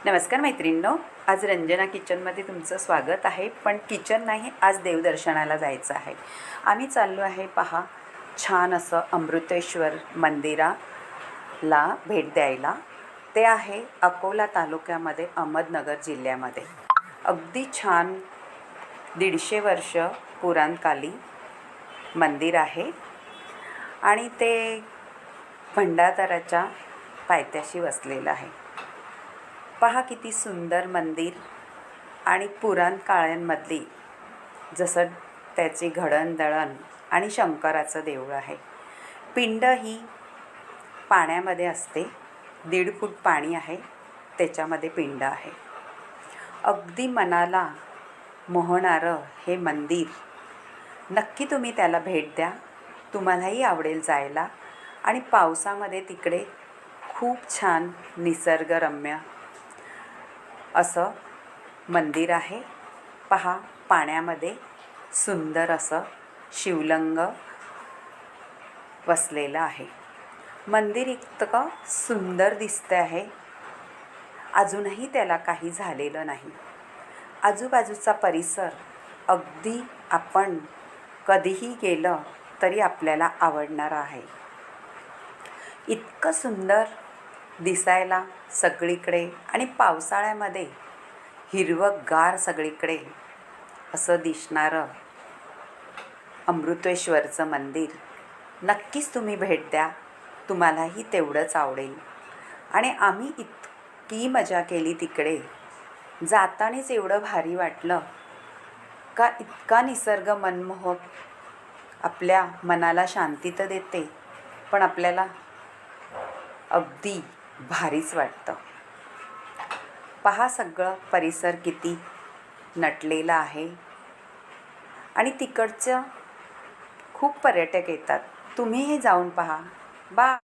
नमस्कार मैत्रिणींनो, आज रंजना किचनमध्ये तुमचं स्वागत आहे. पण किचन नाही, आज देवदर्शनाला जायचं आहे. आम्ही चाललो आहे पहा, छान असं अमृतेश्वर मंदिराला भेट द्यायला. ते आहे अकोला तालुक्यामध्ये, अहमदनगर जिल्ह्यामध्ये. अगदी छान 150 वर्ष पुराणकाली मंदिर आहे आणि ते भंडारदऱ्याच्या पायथ्याशी वसलेलं आहे. पहा किती सुंदर मंदिर आणि पुराण काळांमधली जसं त्याची घडणदळण आणि शंकराचं देऊळ आहे. पिंड ही पाण्यामध्ये असते, 1.5 फूट पाणी आहे, त्याच्यामध्ये पिंड आहे. अगदी मनाला मोहणारं हे मंदिर. नक्की तुम्ही त्याला भेट द्या, तुम्हालाही आवडेल जायला. आणि पावसामध्ये तिकडे खूप छान निसर्गरम्य असं मंदिर आहे. पहा, पाण्यामध्ये सुंदर असं शिवलिंग वसलेलं आहे. मंदिर इतकं सुंदर दिसतं आहे, अजूनही त्याला काही झालेलं नाही. आजूबाजूचा परिसर अगदी आपण कधीही गेलं तरी आपल्याला आवडणार आहे. इतकं सुंदर दिसायला सगळीकडे आणि पावसाळ्यामध्ये हिरवंगार सगळीकडे असं दिसणारं अमृतेश्वरचं मंदिर. नक्कीच तुम्ही भेट द्या, तुम्हालाही तेवढंच आवडेल. आणि आम्ही इतकी मजा केली तिकडे. जातानाच एवढं भारी वाटलं का, इतका निसर्ग मनमोहक, आपल्या मनाला शांती तर देते, पण आपल्याला अगदी भारीच वाटतं. पहा, सगळं परिसर किती नटलेला आहे आणि तिकडचं खूप पर्यटक येतात. तुम्हीही जाऊन पहा. बाय.